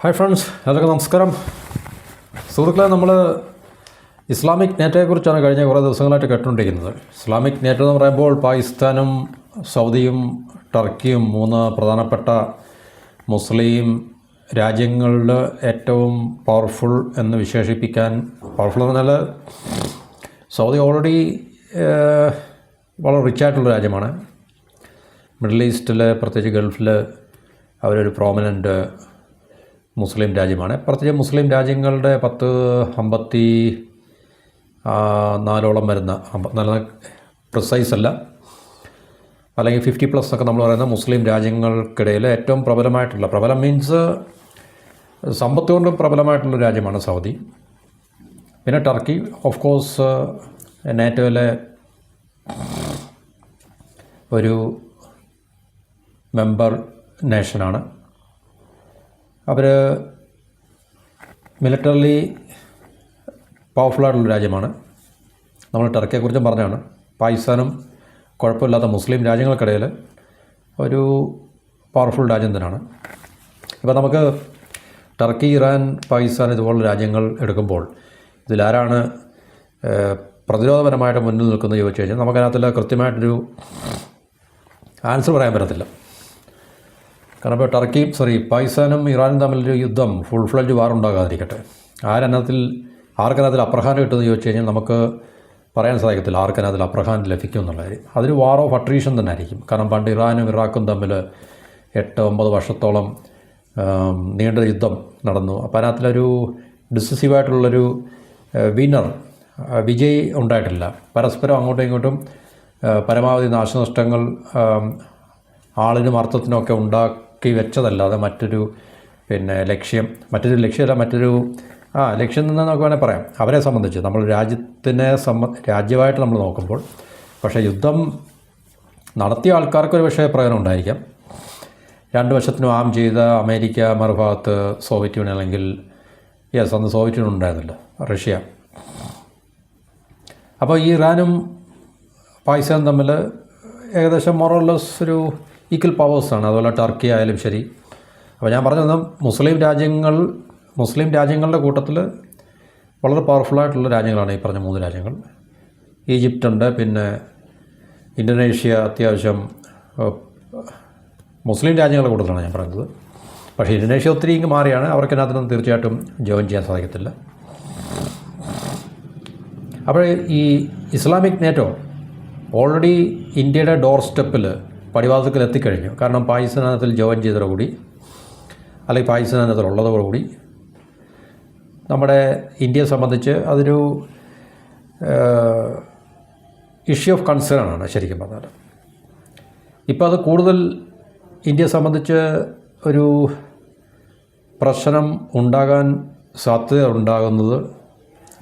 Hi friends, എല്ലാവർക്കും നമസ്കാരം. സുഹൃത്തുക്കളെ, നമ്മൾ ഇസ്ലാമിക് നേറ്റോയെക്കുറിച്ചാണ് കഴിഞ്ഞ കുറേ ദിവസങ്ങളായിട്ട് കേട്ടുകൊണ്ടിരിക്കുന്നത്. ഇസ്ലാമിക് നേറ്റോ എന്ന് പറയുമ്പോൾ പാകിസ്ഥാനും സൗദിയും ടർക്കിയും മൂന്ന് പ്രധാനപ്പെട്ട മുസ്ലിം രാജ്യങ്ങളിൽ ഏറ്റവും പവർഫുൾ എന്ന് വിശേഷിപ്പിക്കാൻ, പവർഫുൾ എന്ന് പറഞ്ഞാൽ സൗദി ഓൾറെഡി വളരെ റിച്ചായിട്ടുള്ള രാജ്യമാണ്. മിഡിൽ ഈസ്റ്റിൽ, പ്രത്യേകിച്ച് ഗൾഫിൽ അവരൊരു പ്രോമിനൻ്റ് മുസ്ലിം രാജ്യമാണ്. പ്രത്യേകിച്ച് മുസ്ലിം രാജ്യങ്ങളുടെ 54 വരുന്ന, നല്ല പ്രിസൈസ് അല്ല, അല്ലെങ്കിൽ 50+ എന്നൊക്കെ നമ്മൾ പറയുന്ന മുസ്ലിം രാജ്യങ്ങൾക്കിടയിൽ ഏറ്റവും പ്രബലമായിട്ടുള്ള, പ്രബലം മീൻസ് സമ്പത്ത് കൊണ്ടും പ്രബലമായിട്ടുള്ള രാജ്യമാണ് സൗദി. പിന്നെ ടർക്കി ഓഫ് കോഴ്സ് നാറ്റോയിലെ ഒരു മെമ്പർ നേഷനാണ്. അവർ മിലിറ്ററിലി പവർഫുള്ളായിട്ടുള്ള രാജ്യമാണ്. നമ്മൾ ടർക്കിയെക്കുറിച്ചും പറഞ്ഞാണ്. പാകിസ്ഥാനും കുഴപ്പമില്ലാത്ത മുസ്ലിം രാജ്യങ്ങൾക്കിടയിൽ ഒരു പവർഫുൾ രാജ്യം തന്നെയാണ്. ഇപ്പോൾ നമുക്ക് ടർക്കി, ഇറാൻ, പാകിസ്ഥാൻ ഇതുപോലുള്ള രാജ്യങ്ങൾ എടുക്കുമ്പോൾ ഇതിലാരാണ് പ്രതിരോധപരമായിട്ട് മുന്നിൽ നിൽക്കുന്നത് ചോദിച്ചു കഴിഞ്ഞാൽ നമുക്കതിനകത്തുള്ള കൃത്യമായിട്ടൊരു ആൻസർ പറയാൻ പറ്റത്തില്ല. കാരണം ഇപ്പോൾ പാകിസ്ഥാനും ഇറാനും തമ്മിലൊരു യുദ്ധം, ഫുൾ ഫ്ലഡ്ജ് വാർ ഉണ്ടാകാതിരിക്കട്ടെ, ആർക്കതിനകത്തിൽ അപ്രഹാരം കിട്ടുമെന്ന് ചോദിച്ചു കഴിഞ്ഞാൽ നമുക്ക് പറയാൻ സാധിക്കത്തില്ല ആർക്കതിനകത്തിൽ അപ്രഹാരം ലഭിക്കും എന്നുള്ള കാര്യം. അതൊരു വാർ ഓഫ് അട്രീഷൻ തന്നെ ആയിരിക്കും. കാരണം പണ്ട് ഇറാനും ഇറാഖും തമ്മിൽ 8-9 വർഷത്തോളം നീണ്ട യുദ്ധം നടന്നു. അപ്പോൾ അതിനകത്തിലൊരു ഡിസിസീവായിട്ടുള്ളൊരു വിജയി ഉണ്ടായിട്ടില്ല. പരസ്പരം അങ്ങോട്ടും ഇങ്ങോട്ടും പരമാവധി നാശനഷ്ടങ്ങൾ ആളിനും അർത്ഥത്തിനൊക്കെ ഉണ്ടാക്കി വെച്ചതല്ലാതെ മറ്റൊരു ലക്ഷ്യം നിന്ന് നമുക്ക് വേണേൽ പറയാം. അവരെ സംബന്ധിച്ച് നമ്മൾ രാജ്യമായിട്ട് നമ്മൾ നോക്കുമ്പോൾ, പക്ഷേ യുദ്ധം നടത്തിയ ആൾക്കാർക്കൊരു പക്ഷേ പ്രയോജനം ഉണ്ടായിരിക്കാം. രണ്ട് വശത്തിനും ആം ചെയ്ത അമേരിക്ക, മറുഭാഗത്ത് സോവിയറ്റ് യൂണിയൻ, അല്ലെങ്കിൽ അന്ന് സോവിയറ്റ് യൂണിയൻ ഉണ്ടായിരുന്നില്ല, റഷ്യ. അപ്പോൾ ഈ ഇറാനും പാകിസ്ഥാനും തമ്മിൽ ഏകദേശം മൊറോലെസ് ഒരു ഈക്വൽ പവേഴ്സാണ്. അതുപോലെ ടർക്കി ആയാലും ശരി. അപ്പോൾ ഞാൻ പറഞ്ഞത് മുസ്ലിം രാജ്യങ്ങളുടെ കൂട്ടത്തിൽ വളരെ പവർഫുള്ളായിട്ടുള്ള രാജ്യങ്ങളാണ് ഈ പറഞ്ഞ 3 രാജ്യങ്ങൾ. ഈജിപ്തുണ്ട്, പിന്നെ ഇന്തോനേഷ്യ, അത്യാവശ്യം മുസ്ലിം രാജ്യങ്ങളുടെ കൂട്ടത്തിലാണ് ഞാൻ പറഞ്ഞത്. പക്ഷേ ഇന്തോനേഷ്യ ഒത്തിരി ഇങ്ങ് മാറിയാണ്. അവർക്കതിനകത്തൊന്നും തീർച്ചയായിട്ടും ജോയിൻ ചെയ്യാൻ സാധിക്കത്തില്ല. അപ്പോൾ ഈ ഇസ്ലാമിക് നേറ്റോ ഓൾറെഡി ഇന്ത്യയുടെ ഡോർ സ്റ്റെപ്പിൽ, പടിവാതിൽക്കൽ എത്തിക്കഴിഞ്ഞു. കാരണം പാകിസ്ഥാനത്തിൽ ജോയിൻ ചെയ്തതോടുകൂടി, അല്ലെങ്കിൽ പാകിസ്ഥാനത്തിലുള്ളതോടുകൂടി നമ്മുടെ ഇന്ത്യയെ സംബന്ധിച്ച് അതൊരു ഇഷ്യൂ ഓഫ് കൺസേൺ ആണ് ശരിക്കും പറഞ്ഞാൽ. ഇപ്പോൾ അത് കൂടുതൽ ഇന്ത്യയെ സംബന്ധിച്ച് ഒരു പ്രശ്നം ഉണ്ടാകാൻ സാധ്യത ഉണ്ടാകുന്നത്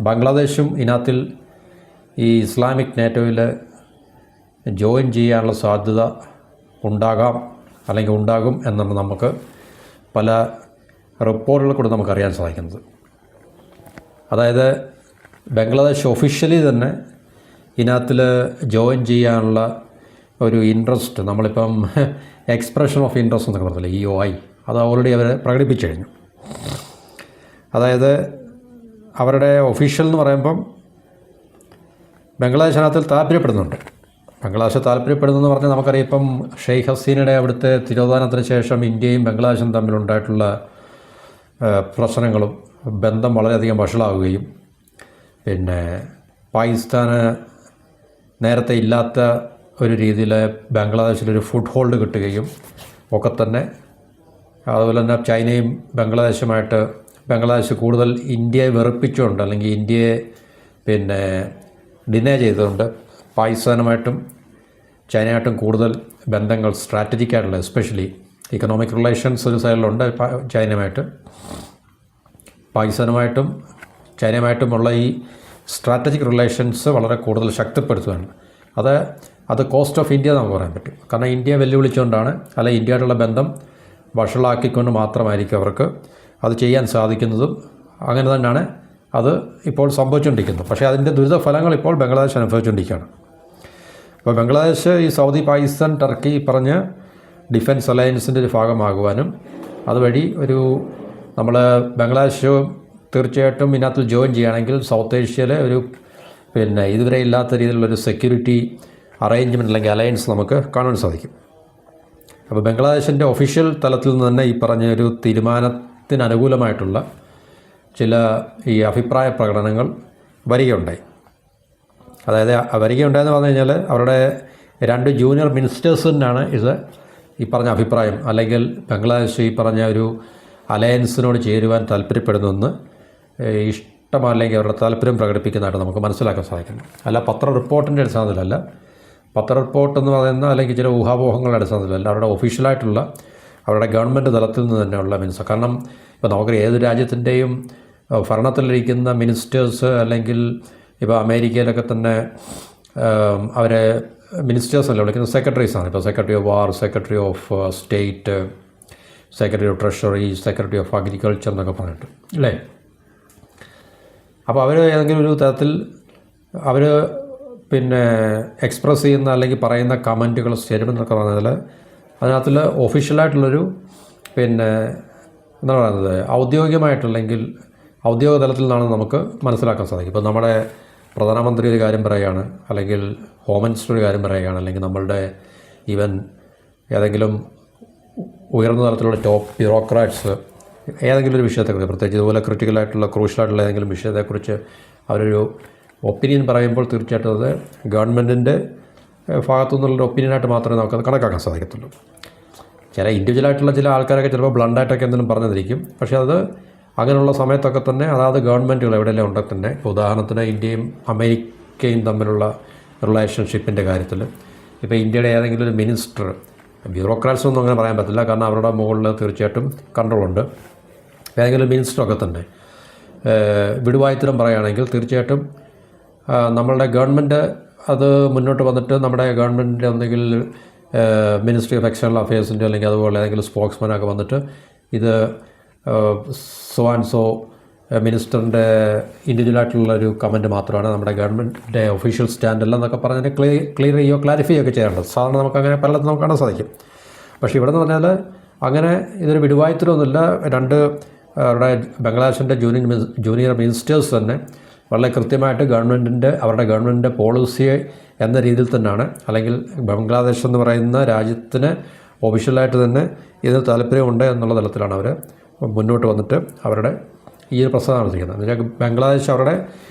ബംഗ്ലാദേശും ഇതിനകത്തിൽ ഈ ഇസ്ലാമിക് നേറ്റോയിൽ ജോയിൻ ചെയ്യാനുള്ള സാധ്യത ഉണ്ടാകാം, അല്ലെങ്കിൽ ഉണ്ടാകും എന്നാണ് നമുക്ക് പല റിപ്പോർട്ടുകൾ കൂടെ നമുക്കറിയാൻ സാധിക്കുന്നത്. അതായത് ബംഗ്ലാദേശ് ഒഫീഷ്യലി തന്നെ ഇതിനകത്തിൽ ജോയിൻ ചെയ്യാനുള്ള ഒരു ഇൻട്രസ്റ്റ്, നമ്മളിപ്പം എക്സ്പ്രഷൻ ഓഫ് ഇൻട്രസ്റ്റ് എന്നൊക്കെ പറഞ്ഞില്ലേ, EOI, അത് ഓൾറെഡി അവർ പ്രകടിപ്പിച്ചു കഴിഞ്ഞു. അതായത് അവരുടെ ഒഫീഷ്യൽ എന്ന് പറയുമ്പം ബംഗ്ലാദേശ് അതിനകത്തിൽ താല്പര്യപ്പെടുന്നുണ്ട്. ബംഗ്ലാദേശ് താല്പര്യപ്പെടുന്നതെന്ന് പറഞ്ഞാൽ നമുക്കറിയാം, ഇപ്പം ഷെയ്ഖ് ഹസീനയുടെ അവിടുത്തെ തിരോധാനത്തിന് ശേഷം ഇന്ത്യയും ബംഗ്ലാദേശും തമ്മിലുണ്ടായിട്ടുള്ള പ്രശ്നങ്ങളും ബന്ധം വളരെയധികം വഷളാവുകയും, പിന്നെ പാകിസ്ഥാന് നേരത്തെ ഇല്ലാത്ത ഒരു രീതിയിൽ ബംഗ്ലാദേശിലൊരു ഫുട് ഹോൾഡ് കിട്ടുകയും ഒക്കെ തന്നെ. അതുപോലെ തന്നെ ചൈനയും ബംഗ്ലാദേശ് കൂടുതൽ ഇന്ത്യയെ വെറുപ്പിച്ചുകൊണ്ട്, അല്ലെങ്കിൽ ഇന്ത്യയെ ഡിനേ ചെയ്തുകൊണ്ട് പാകിസ്ഥാനുമായിട്ടും ചൈനയായിട്ടും കൂടുതൽ ബന്ധങ്ങൾ, സ്ട്രാറ്റജിക്കായിട്ടുള്ള, എസ്പെഷ്യലി ഇക്കണോമിക് റിലേഷൻസ് ഒരു സൈഡിലുണ്ട് പാകിസ്ഥാനുമായിട്ടും ചൈനയുമായിട്ടുമുള്ള ഈ സ്ട്രാറ്റജിക് റിലേഷൻസ് വളരെ കൂടുതൽ ശക്തിപ്പെടുത്തുകയാണ്. അത് കോസ്റ്റ് ഓഫ് ഇന്ത്യ നമുക്ക് പറയാൻ പറ്റും. കാരണം ഇന്ത്യയെ വെല്ലുവിളിച്ചുകൊണ്ടാണ്, അല്ലെങ്കിൽ ഇന്ത്യയായിട്ടുള്ള ബന്ധം വഷളാക്കിക്കൊണ്ട് മാത്രമായിരിക്കും അവർക്ക് അത് ചെയ്യാൻ സാധിക്കുന്നതും. അങ്ങനെ തന്നെയാണ് അത് ഇപ്പോൾ സംഭവിച്ചുകൊണ്ടിരിക്കുന്നത്. പക്ഷേ അതിൻ്റെ ദുരിത ഫലങ്ങൾ ഇപ്പോൾ ബംഗ്ലാദേശ് അനുഭവിച്ചുകൊണ്ടിരിക്കുകയാണ്. അപ്പോൾ ബംഗ്ലാദേശ് ഈ സൗദി, പാകിസ്ഥാൻ, ടർക്കി പറഞ്ഞ് ഡിഫൻസ് അലയൻസിൻ്റെ ഒരു ഭാഗമാകുവാനും അതുവഴി ഒരു നമ്മൾ ബംഗ്ലാദേശ് തീർച്ചയായിട്ടും ഇതിനകത്ത് ജോയിൻ ചെയ്യുകയാണെങ്കിൽ സൗത്ത് ഏഷ്യയിലെ ഒരു ഇതുവരെ ഇല്ലാത്ത രീതിയിലുള്ളൊരു സെക്യൂരിറ്റി അറേഞ്ച്മെൻറ്റ് അല്ലെങ്കിൽ അലയൻസ് നമുക്ക് കാണാൻ സാധിക്കും. അപ്പോൾ ബംഗ്ലാദേശിൻ്റെ ഒഫീഷ്യൽ തലത്തിൽ നിന്ന് തന്നെ ഈ പറഞ്ഞ ഒരു തീരുമാനത്തിന് അനുകൂലമായിട്ടുള്ള ചില ഈ അഭിപ്രായ പ്രകടനങ്ങൾ വരികയുണ്ടായി. അതായത് വരികയുണ്ടായെന്ന് പറഞ്ഞു കഴിഞ്ഞാൽ അവരുടെ 2 ജൂനിയർ മിനിസ്റ്റേഴ്സിനാണ് ഇത് ഈ പറഞ്ഞ അഭിപ്രായം, അല്ലെങ്കിൽ ബംഗ്ലാദേശ് ഈ പറഞ്ഞ ഒരു അലയൻസിനോട് ചേരുവാൻ താല്പര്യപ്പെടുന്നെന്ന് ഇഷ്ടമല്ലെങ്കിൽ അവരുടെ താല്പര്യം പ്രകടിപ്പിക്കുന്നതായിട്ട് നമുക്ക് മനസ്സിലാക്കാൻ സാധിക്കുന്നു. അല്ല പത്ര റിപ്പോർട്ടിൻ്റെ അടിസ്ഥാനത്തിലല്ല, പത്ര റിപ്പോർട്ട് എന്ന് പറയുന്ന അല്ലെങ്കിൽ ചില ഊഹാപോഹങ്ങളുടെ അടിസ്ഥാനത്തിലല്ല, അവരുടെ ഒഫീഷ്യലായിട്ടുള്ള അവരുടെ ഗവൺമെൻറ് തലത്തിൽ നിന്ന് തന്നെയുള്ള കാരണം ഇപ്പോൾ നമുക്കറിയാം ഏത് രാജ്യത്തിൻ്റെയും ഭരണത്തിലിരിക്കുന്ന മിനിസ്റ്റേഴ്സ് അല്ലെങ്കിൽ ഇപ്പോൾ അമേരിക്കയിലൊക്കെ തന്നെ അവരെ മിനിസ്റ്റേഴ്സ് അല്ല വിളിക്കുന്നത് സെക്രട്ടറീസാണ്. ഇപ്പോൾ secretary of war, secretary of state, secretary of treasury, secretary of agriculture എന്നൊക്കെ പറഞ്ഞിട്ട് അല്ലേ. അപ്പോൾ അവർ ഏതെങ്കിലും ഒരു തരത്തിൽ അവർ എക്സ്പ്രസ് ചെയ്യുന്ന അല്ലെങ്കിൽ പറയുന്ന കമൻറ്റുകൾ സ്റ്റേറ്റ്മെൻ്റ് എന്നൊക്കെ പറഞ്ഞാൽ അതിനകത്തിൽ ഒഫീഷ്യലായിട്ടുള്ളൊരു എന്താ പറയുന്നത് ഔദ്യോഗികമായിട്ടല്ലെങ്കിൽ ഔദ്യോഗിക തലത്തിൽ നിന്നാണ് നമുക്ക് മനസ്സിലാക്കാൻ സാധിക്കും. ഇപ്പോൾ നമ്മുടെ പ്രധാനമന്ത്രി ഒരു കാര്യം പറയുകയാണ്, അല്ലെങ്കിൽ ഹോം മിനിസ്റ്റർ ഒരു കാര്യം പറയുകയാണ്, അല്ലെങ്കിൽ നമ്മളുടെ ഈവൻ ഏതെങ്കിലും ഉയർന്ന തലത്തിലുള്ള ടോപ്പ് ബ്യൂറോക്രാറ്റ്സ് ഏതെങ്കിലും ഒരു വിഷയത്തെക്കുറിച്ച്, പ്രത്യേകിച്ച് ഇതുപോലെ ക്രിട്ടിക്കലായിട്ടുള്ള ക്രൂഷ്യലായിട്ടുള്ള ഏതെങ്കിലും വിഷയത്തെക്കുറിച്ച് അവരൊരു ഒപ്പീനിയൻ പറയുമ്പോൾ തീർച്ചയായിട്ടും അത് ഗവൺമെൻറ്റിൻ്റെ ഭാഗത്തു നിന്നുള്ളൊരു ഒപ്പീനിയനായിട്ട് മാത്രമേ നമുക്കത് കണക്കാക്കാൻ സാധിക്കത്തുള്ളൂ. ചില ഇൻഡിവിജ്വലായിട്ടുള്ള ചില ആൾക്കാരൊക്കെ ചിലപ്പോൾ ബ്ലണ്ടായിട്ടൊക്കെ എന്തെങ്കിലും പറഞ്ഞിരിക്കും. പക്ഷേ അത് അങ്ങനെയുള്ള സമയത്തൊക്കെ തന്നെ അതായത് ഗവൺമെൻറ്റുകൾ എവിടെയെല്ലാം ഉണ്ടെങ്കിൽ തന്നെ, ഉദാഹരണത്തിന് ഇന്ത്യയും അമേരിക്കയും തമ്മിലുള്ള റിലേഷൻഷിപ്പിൻ്റെ കാര്യത്തിൽ ഇപ്പോൾ ഇന്ത്യയുടെ ഏതെങ്കിലും ഒരു മിനിസ്റ്റർ, ബ്യൂറോക്രാറ്റ്സ് ഒന്നും അങ്ങനെ പറയാൻ പറ്റില്ല, കാരണം അവരുടെ മുകളിൽ തീർച്ചയായിട്ടും കൺട്രോളുണ്ട്. ഏതെങ്കിലും മിനിസ്റ്ററൊക്കെ തന്നെ വിടുവായുത്തരം പറയുകയാണെങ്കിൽ തീർച്ചയായിട്ടും നമ്മളുടെ ഗവൺമെൻറ് അത് മുന്നോട്ട് വന്നിട്ട് നമ്മുടെ ഗവൺമെൻറ്റിൻ്റെ ഒന്നെങ്കിൽ മിനിസ്ട്രി ഓഫ് എക്സ്റ്റേണൽ അഫയേഴ്സിൻ്റെ അല്ലെങ്കിൽ അതുപോലെ ഏതെങ്കിലും സ്പോക്സ്മാനൊക്കെ വന്നിട്ട് ഇത് സോ ആൻഡ് സോ മിനിസ്റ്ററിൻ്റെ ഇൻഡിവിജ്വലായിട്ടുള്ളൊരു കമൻറ്റ് മാത്രമാണ് നമ്മുടെ ഗവൺമെൻറ്റിൻ്റെ ഒഫീഷ്യൽ സ്റ്റാൻഡല്ല എന്നൊക്കെ പറഞ്ഞതിന് ക്ലിയർ ചെയ്യുകയോ ക്ലാരിഫൈ ഒക്കെ ചെയ്യേണ്ടത്. സാധാരണ നമുക്കങ്ങനെ പലയിടത്തും നമുക്ക് കാണാൻ സാധിക്കും. പക്ഷേ ഇവിടെ എന്ന് പറഞ്ഞാൽ അങ്ങനെ ഇതൊരു വിടുവായുത്തരമൊന്നുമില്ല. 2 അവരുടെ ബംഗ്ലാദേശിൻ്റെ ജൂനിയർ മിനിസ്റ്റേഴ്സ് തന്നെ വളരെ കൃത്യമായിട്ട് അവരുടെ ഗവൺമെൻറ്റിൻ്റെ പോളിസി എന്ന രീതിയിൽ തന്നെയാണ്, അല്ലെങ്കിൽ ബംഗ്ലാദേശ് എന്ന് പറയുന്ന രാജ്യത്തിന് ഒഫീഷ്യലായിട്ട് തന്നെ ഇതിന് താല്പര്യമുണ്ട് എന്നുള്ള തലത്തിലാണ് അവർ മുന്നോട്ട് വന്നിട്ട് അവരുടെ ഈ ഒരു പ്രസ്താവന നടത്തിക്കുന്നത്. എന്നുവെച്ചാൽ ബംഗ്ലാദേശ് അവരുടെ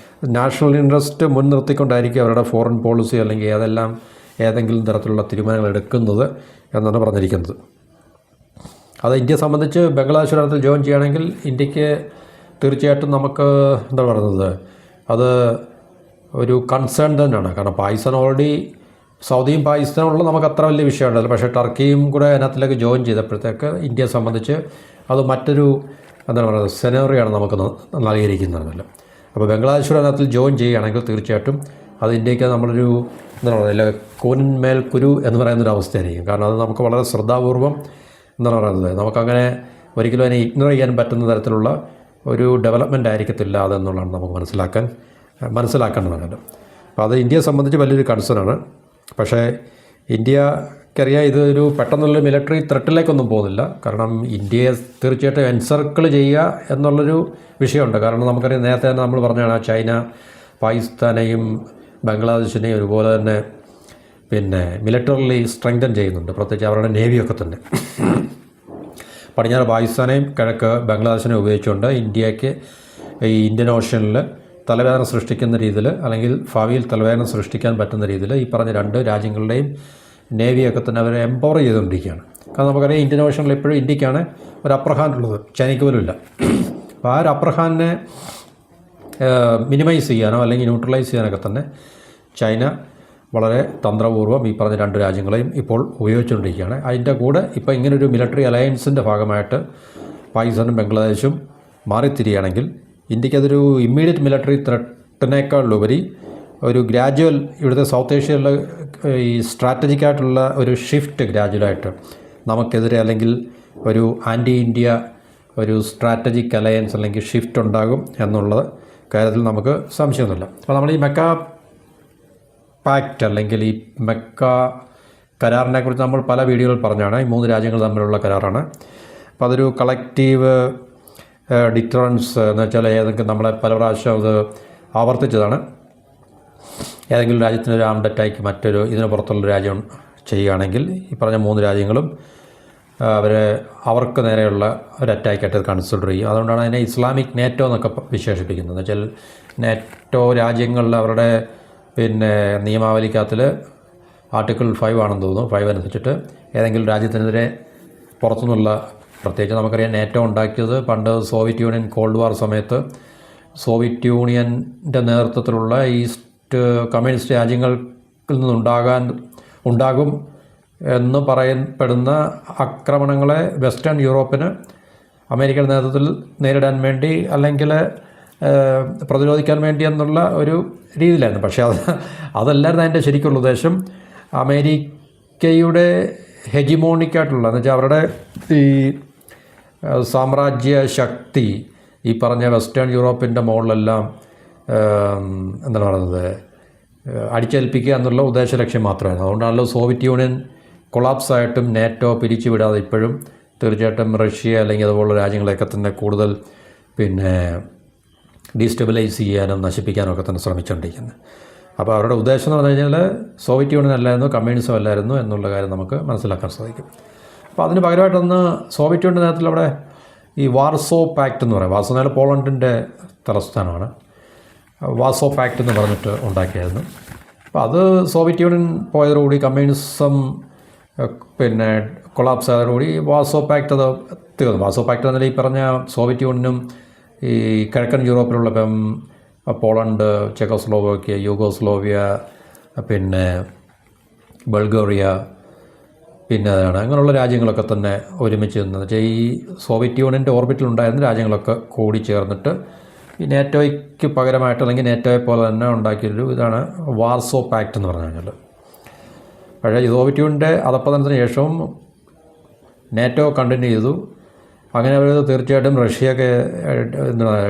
നാഷണൽ ഇൻട്രസ്റ്റ് മുൻനിർത്തിക്കൊണ്ടായിരിക്കും അവരുടെ ഫോറിൻ പോളിസി അല്ലെങ്കിൽ ഏതെങ്കിലും തരത്തിലുള്ള തീരുമാനങ്ങൾ എടുക്കുന്നത് എന്നാണ് പറഞ്ഞിരിക്കുന്നത്. അത് ഇന്ത്യയെ സംബന്ധിച്ച് ബംഗ്ലാദേശ് തരത്തിൽ ജോയിൻ ചെയ്യുകയാണെങ്കിൽ ഇന്ത്യക്ക് തീർച്ചയായിട്ടും നമുക്ക് എന്താ പറയുന്നത്, അത് ഒരു കൺസേൺ തന്നെയാണ്. കാരണം പാകിസ്ഥാൻ ഓൾറെഡി സൗദിയും പാകിസ്ഥാനുള്ള നമുക്ക് അത്ര വലിയ വിഷയമുണ്ടല്ലോ. പക്ഷേ ടർക്കിയും കൂടെ അതിനകത്തിലേക്ക് ജോയിൻ ചെയ്തപ്പോഴത്തേക്ക് ഇന്ത്യയെ സംബന്ധിച്ച് അത് മറ്റൊരു എന്താണ് പറയുന്നത് സെനറിയാണ് നമുക്ക് നൽകിയിരിക്കുന്നതല്ലോ. അപ്പോൾ ബംഗ്ലാദേശ് അതിനകത്തിൽ ജോയിൻ ചെയ്യുകയാണെങ്കിൽ തീർച്ചയായിട്ടും അത് ഇന്ത്യക്ക് നമ്മളൊരു എന്താ പറയുക കൂനിന്മേൽ കുരു എന്ന് പറയുന്നൊരു അവസ്ഥയായിരിക്കും. കാരണം അത് നമുക്ക് വളരെ ശ്രദ്ധാപൂർവം എന്താണ് പറയുന്നത്, നമുക്കങ്ങനെ ഒരിക്കലും അതിനെ ഇഗ്നോർ ചെയ്യാൻ പറ്റുന്ന തരത്തിലുള്ള ഒരു ഡെവലപ്മെൻ്റ് ആയിരിക്കത്തില്ല അതെന്നുള്ളതാണ് നമുക്ക് മനസ്സിലാക്കേണ്ടതാണ്. അപ്പോൾ അത് ഇന്ത്യയെ സംബന്ധിച്ച് വലിയൊരു കൺസേണാണ്. പക്ഷേ ഇന്ത്യക്കറിയാം ഇതൊരു പെട്ടെന്നുള്ള മിലിറ്ററി ത്രെട്ടിലേക്കൊന്നും പോകുന്നില്ല. കാരണം ഇന്ത്യയെ തീർച്ചയായിട്ടും എൻസർക്കിൾ ചെയ്യുക എന്നുള്ളൊരു വിഷയമുണ്ട്. കാരണം നമുക്കറിയാം നേരത്തെ തന്നെ നമ്മൾ പറഞ്ഞാണ് ചൈന പാകിസ്ഥാനെയും ബംഗ്ലാദേശിനെയും ഒരുപോലെ തന്നെ മിലിറ്ററിലി സ്ട്രെങ്തൻ ചെയ്യുന്നുണ്ട്, പ്രത്യേകിച്ച് അവരുടെ നേവിയൊക്കെ തന്നെ. പടിഞ്ഞാറ് പാകിസ്ഥാനെയും കിഴക്ക് ബംഗ്ലാദേശിനെയും ഉപയോഗിച്ചുകൊണ്ട് ഇന്ത്യക്ക് ഈ ഇന്ത്യൻ ഓഷ്യനിൽ തലവേദന സൃഷ്ടിക്കുന്ന രീതിയിൽ അല്ലെങ്കിൽ ഭാവിയിൽ തലവേദന സൃഷ്ടിക്കാൻ പറ്റുന്ന രീതിയിൽ ഈ പറഞ്ഞ 2 രാജ്യങ്ങളുടെയും നേവിയൊക്കെ തന്നെ അവരെ എംപവർ ചെയ്തുകൊണ്ടിരിക്കുകയാണ്. കാരണം നമുക്കറിയാം ഇന്ത്യൻ ഓഷ്യനിൽ എപ്പോഴും ഇന്ത്യക്കാണ് ഒരു അപ്പർ ഹാൻഡ് ഉള്ളത്, ചൈനയ്ക്ക് പോലും ഇല്ല. അപ്പോൾ ആ ഒരു അപ്പർ ഹാൻഡിനെ മിനിമൈസ് ചെയ്യാനോ അല്ലെങ്കിൽ ന്യൂട്രലൈസ് ചെയ്യാനൊക്കെ തന്നെ ചൈന വളരെ തന്ത്രപൂർവ്വം ഈ പറഞ്ഞ 2 രാജ്യങ്ങളെയും ഇപ്പോൾ ഉപയോഗിച്ചുകൊണ്ടിരിക്കുകയാണ്. അതിൻ്റെ കൂടെ ഇപ്പോൾ ഇങ്ങനൊരു മിലിറ്ററി അലയൻസിൻ്റെ ഭാഗമായിട്ട് പാകിസ്ഥാനും ബംഗ്ലാദേശും മാറിത്തിരികയാണെങ്കിൽ ഇന്ത്യക്കതൊരു ഇമ്മീഡിയറ്റ് മിലിറ്ററി ത്രെട്ടിനേക്കാളുപരി ഒരു ഗ്രാജുവൽ ഇവിടുത്തെ സൗത്ത് ഏഷ്യയിലെ ഈ സ്ട്രാറ്റജിക്കായിട്ടുള്ള ഒരു ഷിഫ്റ്റ് ഗ്രാജുവലായിട്ട് നമുക്കെതിരെ അല്ലെങ്കിൽ ഒരു ആൻറ്റി ഇന്ത്യ ഒരു സ്ട്രാറ്റജിക് അലയൻസ് അല്ലെങ്കിൽ ഷിഫ്റ്റ് ഉണ്ടാകും എന്നുള്ള കാര്യത്തിൽ നമുക്ക് സംശയമൊന്നുമില്ല. അപ്പോൾ നമ്മൾ ഈ മെക്ക പാക്റ്റ് അല്ലെങ്കിൽ ഈ മെക്ക കരാറിനെ കുറിച്ച് നമ്മൾ പല വീഡിയോകൾ പറഞ്ഞാണ്. ഈ 3 രാജ്യങ്ങൾ തമ്മിലുള്ള കരാറാണ്. അപ്പോൾ അതൊരു കളക്റ്റീവ് ഡിറ്ററൻസ് എന്ന് വെച്ചാൽ ഏതെങ്കിലും നമ്മളെ പല പ്രാവശ്യം അത് ആവർത്തിച്ചതാണ്. ഏതെങ്കിലും രാജ്യത്തിന് ഒരു ആംഡ് അറ്റാക്ക് മറ്റൊരു ഇതിന് പുറത്തുള്ള രാജ്യം ചെയ്യുകയാണെങ്കിൽ ഈ പറഞ്ഞ 3 രാജ്യങ്ങളും അവർക്ക് നേരെയുള്ള ഒരു അറ്റാക്കായിട്ട് കൺസിഡർ ചെയ്യും. അതുകൊണ്ടാണ് അതിനെ ഇസ്ലാമിക് നേറ്റോ എന്നൊക്കെ വിശേഷിപ്പിക്കുന്നത്. എന്ന് വെച്ചാൽ നേറ്റോ രാജ്യങ്ങളിൽ അവരുടെ നിയമാവലിക്കകത്തിൽ ആർട്ടിക്കിൾ 5 ആണെന്ന് തോന്നുന്നു. 5 അനുസരിച്ചിട്ട് ഏതെങ്കിലും രാജ്യത്തിനെതിരെ പുറത്തുനിന്നുള്ള, പ്രത്യേകിച്ച് നമുക്കറിയാം നേറ്റോ ഉണ്ടാക്കിയത് പണ്ട് സോവിയറ്റ് യൂണിയൻ കോൾഡ് വാർ സമയത്ത് സോവിയറ്റ് യൂണിയൻ്റെ നേതൃത്വത്തിലുള്ള ഈസ്റ്റ് കമ്മ്യൂണിസ്റ്റ് രാജ്യങ്ങളിൽ ഉണ്ടാകും എന്ന് പറയപ്പെടുന്ന ആക്രമണങ്ങളെ വെസ്റ്റേൺ യൂറോപ്പിന് അമേരിക്കയുടെ നേതൃത്വത്തിൽ നേരിടാൻ വേണ്ടി അല്ലെങ്കിൽ പ്രതിരോധിക്കാൻ വേണ്ടി എന്നുള്ള ഒരു രീതിയിലായിരുന്നു. പക്ഷേ അതല്ലായിരുന്നു അതിൻ്റെ ശരിക്കുള്ള ഉദ്ദേശം. അമേരിക്കയുടെ ഹെജിമോണിക്കായിട്ടുള്ള എന്ന് വെച്ചാൽ അവരുടെ ഈ സാമ്രാജ്യ ശക്തി ഈ പറഞ്ഞ വെസ്റ്റേൺ യൂറോപ്പിൻ്റെ മുകളിലെല്ലാം എന്താണ് പറയുന്നത് അടിച്ചേൽപ്പിക്കുക എന്നുള്ള ഉദ്ദേശ ലക്ഷ്യം മാത്രമായിരുന്നു. അതുകൊണ്ടാണല്ലോ സോവിയറ്റ് യൂണിയൻ കൊളാപ്സ് ആയിട്ടും നേറ്റോ പിരിച്ചു വിടാതെ ഇപ്പോഴും തീർച്ചയായിട്ടും റഷ്യ അല്ലെങ്കിൽ അതുപോലുള്ള രാജ്യങ്ങളെയൊക്കെ തന്നെ കൂടുതൽ ഡീസ്റ്റെബിലൈസ് ചെയ്യാനും നശിപ്പിക്കാനും ഒക്കെ തന്നെ ശ്രമിച്ചുകൊണ്ടിരിക്കുന്നത്. അപ്പോൾ അവരുടെ ഉദ്ദേശം എന്ന് പറഞ്ഞു കഴിഞ്ഞാൽ സോവിയറ്റ് യൂണിയൻ അല്ലായിരുന്നു, കമ്മ്യൂണിസം അല്ലായിരുന്നു എന്നുള്ള കാര്യം നമുക്ക് മനസ്സിലാക്കാൻ സാധിക്കും. അപ്പോൾ അതിന് പകരമായിട്ടൊന്ന് സോവിയറ്റ് യൂണിയൻ നേതൃത്വത്തിൽ അവിടെ ഈ വാർസോ പാക്റ്റ് എന്ന് പറയും. വാർസോ എന്നാൽ പോളണ്ടിൻ്റെ തലസ്ഥാനമാണ്. വാർസോ പാക്റ്റ് എന്ന് പറഞ്ഞിട്ട് ഉണ്ടാക്കിയായിരുന്നു. അപ്പോൾ അത് സോവിയറ്റ് യൂണിയൻ പോയതോടുകൂടി കമ്മ്യൂണിസം കൊളാപ്സ് ആയതോടുകൂടി വാർസോ പാക്റ്റ് അത് തീർന്നു. വാർസോ പാക്റ്റ് എന്നാൽ ഈ പറഞ്ഞ സോവിയറ്റ് യൂണിയനും ഈ കിഴക്കൻ യൂറോപ്പിലുള്ള പോളണ്ട്, ചെക്കോസ്ലോവാക്യ, യൂഗോസ്ലോവിയ, ബൾഗേറിയ, അങ്ങനെയുള്ള രാജ്യങ്ങളൊക്കെ തന്നെ ഒരുമിച്ച് നിന്ന് വെച്ചാൽ ഈ സോവിയറ്റ് യൂണിയൻ്റെ ഓർബിറ്റിലുണ്ടായിരുന്ന രാജ്യങ്ങളൊക്കെ കൂടി ചേർന്നിട്ട് ഈ നേറ്റോയ്ക്ക് പകരമായിട്ട് അല്ലെങ്കിൽ നേറ്റോയെ പോലെ തന്നെ ഉണ്ടാക്കിയൊരു ഇതാണ് വാർസോ പാക്റ്റ് എന്ന് പറഞ്ഞു കഴിഞ്ഞാൽ. പക്ഷേ സോവിയറ്റ് യൂണിയൻ്റെ അധപ്പതനത്തിന് ശേഷവും നേറ്റോ കണ്ടിന്യൂ ചെയ്തു. അങ്ങനെ അവർ തീർച്ചയായിട്ടും റഷ്യയൊക്കെ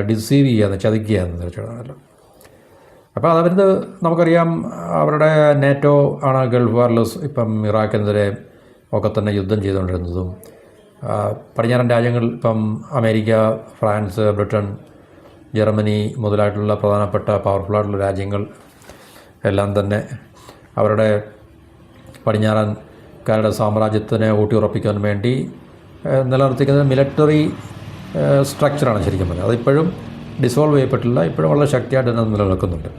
ഡിസീവ് ചെയ്യാന്ന്, ചതിക്കുകയെന്ന് തീർച്ചയായിട്ടും. അപ്പോൾ അതവരുത് നമുക്കറിയാം. അവരുടെ നേറ്റോ ആണ് ഗൾഫ് വാറിൽ ഇപ്പം ഇറാഖിനെതിരെ ഒക്കെ തന്നെ യുദ്ധം ചെയ്തുകൊണ്ടിരുന്നതും. പടിഞ്ഞാറൻ രാജ്യങ്ങൾ ഇപ്പം അമേരിക്ക, ഫ്രാൻസ്, ബ്രിട്ടൻ, ജർമ്മനി മുതലായിട്ടുള്ള പ്രധാനപ്പെട്ട പവർഫുള്ളായിട്ടുള്ള രാജ്യങ്ങൾ എല്ലാം തന്നെ അവരുടെ പടിഞ്ഞാറൻകാരുടെ സാമ്രാജ്യത്തിനെ ഊട്ടിയുറപ്പിക്കാൻ വേണ്ടി നിലനിർത്തിക്കുന്ന മിലിറ്ററി സ്ട്രക്ചറാണ് ശരിക്കും പറഞ്ഞത്. അതിപ്പോഴും ഡിസോൾവ് ചെയ്യപ്പെട്ടില്ല, ഇപ്പോഴും വളരെ ശക്തിയായിട്ട് തന്നെ നിലനിൽക്കുന്നുണ്ട്.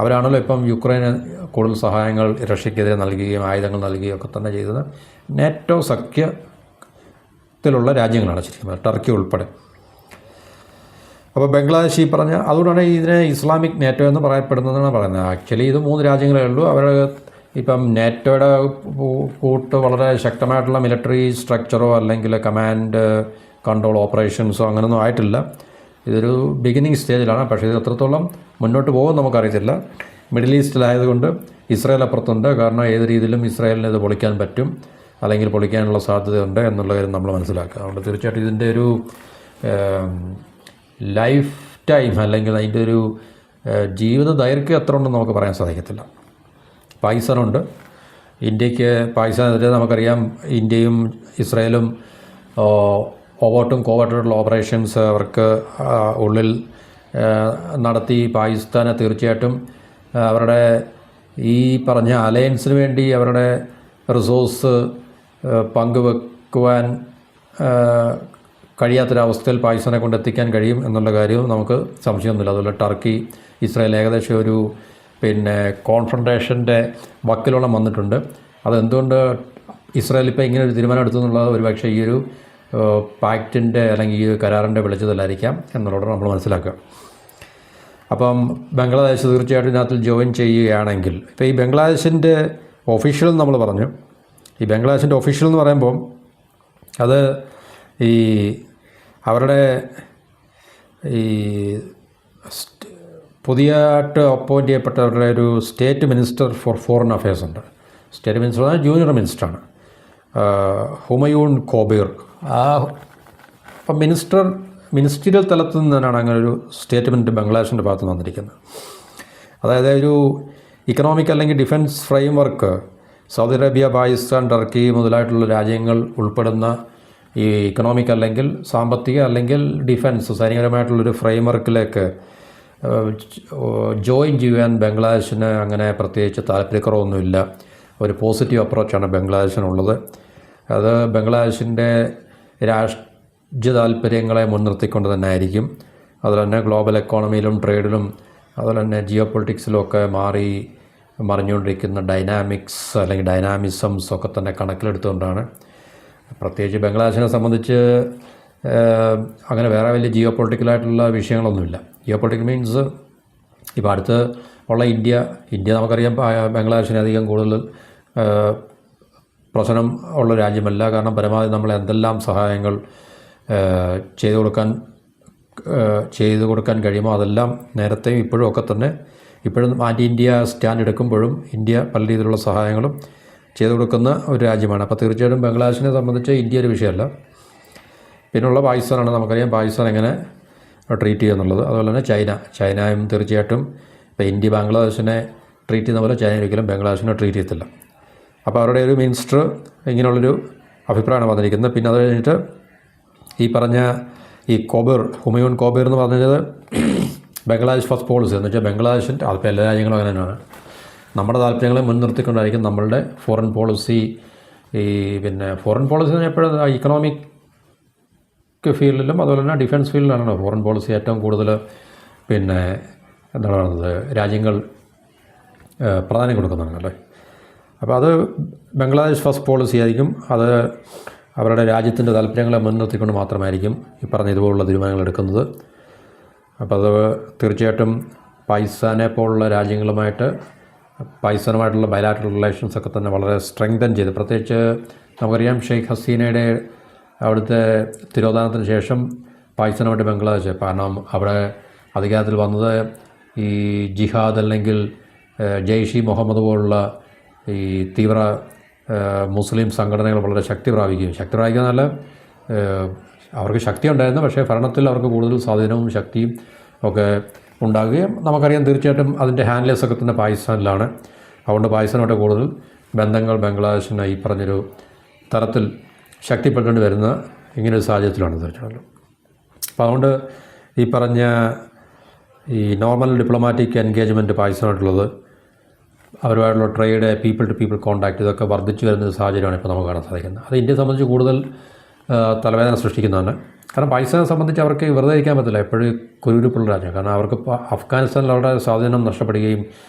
അവരാണല്ലോ ഇപ്പം യുക്രൈന് കൂടുതൽ സഹായങ്ങൾ റഷ്യക്കെതിരെ നൽകുകയും ആയുധങ്ങൾ നൽകുകയും ഒക്കെ തന്നെ ചെയ്തത് നേറ്റോ സഖ്യത്തിലുള്ള രാജ്യങ്ങളാണ് ശരിക്കും, ടർക്കി ഉൾപ്പെടെ. അപ്പോൾ ബംഗ്ലാദേശ് ഈ പറഞ്ഞ അതുകൊണ്ടാണ് ഇതിനെ ഇസ്ലാമിക് നേറ്റോ എന്ന് പറയപ്പെടുന്നതെന്നാണ് പറയുന്നത്. ആക്ച്വലി ഇത് 3 രാജ്യങ്ങളേ ഉള്ളൂ. അവർ ഇപ്പം നേറ്റോയുടെ കൂട്ട് വളരെ ശക്തമായിട്ടുള്ള മിലിറ്ററി സ്ട്രക്ചറോ അല്ലെങ്കിൽ കമാൻഡ് കൺട്രോൾ ഓപ്പറേഷൻസോ അങ്ങനെയൊന്നും ആയിട്ടില്ല. ഇതൊരു ബിഗിനിങ് സ്റ്റേജിലാണ്. പക്ഷേ ഇത് എത്രത്തോളം മുന്നോട്ട് പോകും നമുക്കറിയത്തില്ല. മിഡിൽ ഈസ്റ്റിലായതുകൊണ്ട് ഇസ്രായേൽ അപ്പുറത്തുണ്ട്. കാരണം ഏത് രീതിയിലും ഇസ്രായേലിന് ഇത് പൊളിക്കാൻ പറ്റും അല്ലെങ്കിൽ പൊളിക്കാനുള്ള സാധ്യതയുണ്ട് എന്നുള്ള കാര്യം നമ്മൾ മനസ്സിലാക്കുക. അതുകൊണ്ട് തീർച്ചയായിട്ടും ഇതിൻ്റെ ഒരു ലൈഫ് ടൈം അല്ലെങ്കിൽ അതിൻ്റെ ഒരു ജീവിത ദൈർഘ്യം എത്ര ഉണ്ടെന്ന് നമുക്ക് പറയാൻ സാധിക്കത്തില്ല. പാകിസ്ഥാനുണ്ട്. ഇന്ത്യക്ക് പാകിസ്ഥാനെതിരെ നമുക്കറിയാം ഇന്ത്യയും ഇസ്രായേലും ഓവർട്ടും കോവർട്ടുള്ള ഓപ്പറേഷൻസ് അവർക്ക് ഉള്ളിൽ നടത്തി. പാകിസ്ഥാനെ തീർച്ചയായിട്ടും അവരുടെ ഈ പറഞ്ഞ അലയൻസിന് വേണ്ടി അവരുടെ റിസോഴ്സ് പങ്കുവെക്കുവാൻ കഴിയാത്തൊരവസ്ഥയിൽ പാകിസ്ഥാനെ കൊണ്ട് എത്തിക്കാൻ കഴിയും എന്നുള്ള കാര്യവും നമുക്ക് സംശയമൊന്നുമില്ല. അതുപോലെ ടർക്കി, ഇസ്രായേൽ ഏകദേശം ഒരു കോൺഫ്രണ്ടേഷൻ്റെ വക്കിലോളം വന്നിട്ടുണ്ട്. അതെന്തുകൊണ്ട് ഇസ്രായേൽ ഇപ്പോൾ ഇങ്ങനെ ഒരു തീരുമാനം എടുത്തു എന്നുള്ളത് ഒരുപക്ഷെ ഈ ഒരു പാക്റ്റിൻ്റെ അല്ലെങ്കിൽ ഈ കരാറിൻ്റെ വെളിച്ചത്തിലായിരിക്കാം എന്നുള്ളത് നമ്മൾ മനസ്സിലാക്കുക. അപ്പം ബംഗ്ലാദേശ് തീർച്ചയായിട്ടും ഇതിനകത്ത് ജോയിൻ ചെയ്യുകയാണെങ്കിൽ ഇപ്പോൾ ഈ ബംഗ്ലാദേശിൻ്റെ ഒഫീഷ്യൽ നമ്മൾ പറഞ്ഞു. ഈ ബംഗ്ലാദേശിൻ്റെ ഒഫീഷ്യൽ എന്ന് പറയുമ്പോൾ അത് ഈ അവരുടെ ഈ പുതിയതായിട്ട് അപ്പോയിൻ്റ് ചെയ്യപ്പെട്ടവരുടെ ഒരു state minister for foreign affairs ഉണ്ട്. സ്റ്റേറ്റ് മിനിസ്റ്റർ പറഞ്ഞാൽ ജൂനിയർ മിനിസ്റ്ററാണ്, ഹുമയൂൺ കോബീർ. അപ്പം മിനിസ്റ്റീരിയൽ തലത്തിൽ നിന്നാണ് അങ്ങനെ ഒരു സ്റ്റേറ്റ്മെൻറ്റ് ബംഗ്ലാദേശിൻ്റെ ഭാഗത്ത് നിന്ന് വന്നിരിക്കുന്നത്. അതായത് ഒരു ഇക്കണോമിക് അല്ലെങ്കിൽ defence framework Saudi Arabia, Pakistan, Turkey മുതലായിട്ടുള്ള രാജ്യങ്ങൾ ഉൾപ്പെടുന്ന ഈ ഇക്കണോമിക് അല്ലെങ്കിൽ സാമ്പത്തിക അല്ലെങ്കിൽ ഡിഫൻസ് സൈനികപരമായിട്ടുള്ളൊരു ഫ്രെയിംവർക്കിലേക്ക് ജോയിൻ ചെയ്യാൻ ബംഗ്ലാദേശിന് അങ്ങനെ പ്രത്യേകിച്ച് താല്പര്യക്കുറവൊന്നുമില്ല. ഒരു പോസിറ്റീവ് അപ്രോച്ചാണ് ബംഗ്ലാദേശിനുള്ളത്. അത് ബംഗ്ലാദേശിൻ്റെ രാജ്യ താല്പര്യങ്ങളെ മുൻനിർത്തിക്കൊണ്ട് തന്നെ ആയിരിക്കും. അതുപോലെ തന്നെ ഗ്ലോബൽ എക്കോണമിയിലും ട്രേഡിലും അതുപോലെ തന്നെ ജിയോ പൊളിറ്റിക്സിലും ഒക്കെ മറിഞ്ഞുകൊണ്ടിരിക്കുന്ന ഡൈനാമിക്സ് അല്ലെങ്കിൽ ഡൈനാമിസംസ് ഒക്കെ തന്നെ കണക്കിലെടുത്തുകൊണ്ടാണ്. പ്രത്യേകിച്ച് ബംഗ്ലാദേശിനെ സംബന്ധിച്ച് അങ്ങനെ വേറെ വലിയ ജിയോ പൊളിറ്റിക്കലായിട്ടുള്ള വിഷയങ്ങളൊന്നുമില്ല. ജിയോ പൊളിറ്റിക്കൽ മീൻസ് ഇപ്പോൾ അടുത്ത് ഉള്ള ഇന്ത്യ നമുക്കറിയാം ബംഗ്ലാദേശിനെ അധികം കൂടുതൽ പ്രശ്നം ഉള്ള രാജ്യമല്ല. കാരണം പരമാവധി നമ്മൾ എന്തെല്ലാം സഹായങ്ങൾ ചെയ്തു കൊടുക്കാൻ കഴിയുമോ അതെല്ലാം നേരത്തെയും ഇപ്പോഴും ഒക്കെ തന്നെ ഇപ്പോഴും ആൻറ്റി ഇന്ത്യ സ്റ്റാൻഡ് എടുക്കുമ്പോഴും ഇന്ത്യ പല രീതിയിലുള്ള സഹായങ്ങളും ചെയ്തു കൊടുക്കുന്ന ഒരു രാജ്യമാണ്. അപ്പോൾ തീർച്ചയായിട്ടും ബംഗ്ലാദേശിനെ സംബന്ധിച്ച് ഇന്ത്യ ഒരു വിഷയമല്ല. പിന്നെയുള്ള പാകിസ്ഥാനാണ്. നമുക്കറിയാം പാകിസ്ഥാൻ എങ്ങനെ ട്രീറ്റ് ചെയ്യുന്നുള്ളത്. അതുപോലെ തന്നെ ചൈനയും തീർച്ചയായിട്ടും ഇപ്പോൾ ഇന്ത്യ ബംഗ്ലാദേശിനെ ട്രീറ്റ് ചെയ്യുന്ന പോലെ ചൈന ഒരിക്കലും ബംഗ്ലാദേശിനെ ട്രീറ്റ് ചെയ്യത്തില്ല. അപ്പോൾ അവരുടെ ഒരു മിനിസ്റ്റർ ഇങ്ങനെയുള്ളൊരു അഭിപ്രായമാണ് വന്നിരിക്കുന്നത്. പിന്നെ അത് കഴിഞ്ഞിട്ട് ഈ പറഞ്ഞ ഈ ഹുമയൂൺ കോബീർ എന്ന് പറഞ്ഞത് ബംഗ്ലാദേശ് ഫസ്റ്റ് പോളിസി എന്ന് വെച്ചാൽ ബംഗ്ലാദേശിൻ്റെ അതിപ്പോൾ എല്ലാ രാജ്യങ്ങളും അങ്ങനെ തന്നെയാണ്. നമ്മുടെ താല്പര്യങ്ങളെ മുൻനിർത്തിക്കൊണ്ടായിരിക്കും നമ്മളുടെ ഫോറിൻ പോളിസി. പിന്നെ ഫോറിൻ പോളിസി എന്ന് പറഞ്ഞാൽ എപ്പോഴും ഇക്കണോമിക് ഫീൽഡിലും അതുപോലെ തന്നെ ഡിഫൻസ് ഫീൽഡിലാണ് ഫോറിൻ പോളിസി ഏറ്റവും കൂടുതൽ പിന്നെ എന്താണ് പറയുന്നത് രാജ്യങ്ങൾ പ്രാധാന്യം കൊടുക്കുന്നതാണല്ലേ. അപ്പോൾ അത് ബംഗ്ലാദേശ് ഫസ്റ്റ് പോളിസി ആയിരിക്കും. അത് അവരുടെ രാജ്യത്തിൻ്റെ താല്പര്യങ്ങളെ മുൻനിർത്തിക്കൊണ്ട് മാത്രമായിരിക്കും ഈ പറഞ്ഞ ഇതുപോലുള്ള തീരുമാനങ്ങൾ എടുക്കുന്നത്. അപ്പോൾ അത് തീർച്ചയായിട്ടും പാകിസ്ഥാനെ പോലുള്ള പാകിസ്ഥാനുമായിട്ടുള്ള ബയലാറ്ററൽ റിലേഷൻസ് ഒക്കെ തന്നെ വളരെ സ്ട്രെങ്തൻ ചെയ്ത്, പ്രത്യേകിച്ച് നമുക്കറിയാം ഷെയ്ഖ് ഹസീനയുടെ അവിടുത്തെ തിരോധാനത്തിന് ശേഷം പാകിസ്ഥാനുമായിട്ട് ബംഗ്ലാദേശ്, കാരണം അവിടെ അധികാരത്തിൽ വന്നത് ഈ ജിഹാദ് അല്ലെങ്കിൽ ജെയ്ഷ് ഇ മുഹമ്മദ് പോലുള്ള ഈ തീവ്ര മുസ്ലിം സംഘടനകൾ വളരെ ശക്തി പ്രാപിക്കുന്നതല്ല, അവർക്ക് ശക്തി ഉണ്ടായിരുന്നു, പക്ഷേ ഭരണത്തിൽ അവർക്ക് കൂടുതൽ സ്വാധീനവും ശക്തിയും ഒക്കെ ഉണ്ടാകുകയും നമുക്കറിയാം. തീർച്ചയായിട്ടും അതിൻ്റെ ഹാൻഡ്ലേഴ്സ് ഒക്കെ തന്നെ പാകിസ്ഥാനിലാണ്. അതുകൊണ്ട് പാകിസ്ഥാനോട്ട് കൂടുതൽ ബന്ധങ്ങൾ ബംഗ്ലാദേശിന് ഈ പറഞ്ഞൊരു തരത്തിൽ ശക്തിപ്പെട്ടുകൊണ്ട് വരുന്ന ഇങ്ങനൊരു സാഹചര്യത്തിലാണ് തീർച്ചയായിട്ടും. അപ്പോൾ അതുകൊണ്ട് ഈ പറഞ്ഞ ഈ നോർമൽ ഡിപ്ലോമാറ്റിക് എൻഗേജ്മെൻറ്റ് പാകിസ്ഥാനായിട്ടുള്ളത്, അവരുമായിട്ടുള്ള trade, people to people contact ഇതൊക്കെ വർദ്ധിച്ചു വരുന്ന ഒരു സാഹചര്യമാണ് ഇപ്പോൾ നമുക്ക് കാണാൻ സാധിക്കുന്നത്. അത് ഇന്ത്യയെ സംബന്ധിച്ച് കൂടുതൽ തലവേദന സൃഷ്ടിക്കുന്നതാണ്. കാരണം പാകിസ്ഥാനെ സംബന്ധിച്ച് അവർക്ക് വെറുതെ ഇരിക്കാൻ പറ്റില്ല, എപ്പോഴും കുരുരുപ്പുള്ള രാജ്യമാണ്. കാരണം അവർക്ക് അഫ്ഗാനിസ്ഥാനിൽ അവരുടെ സ്വാധീനം നഷ്ടപ്പെടുകയും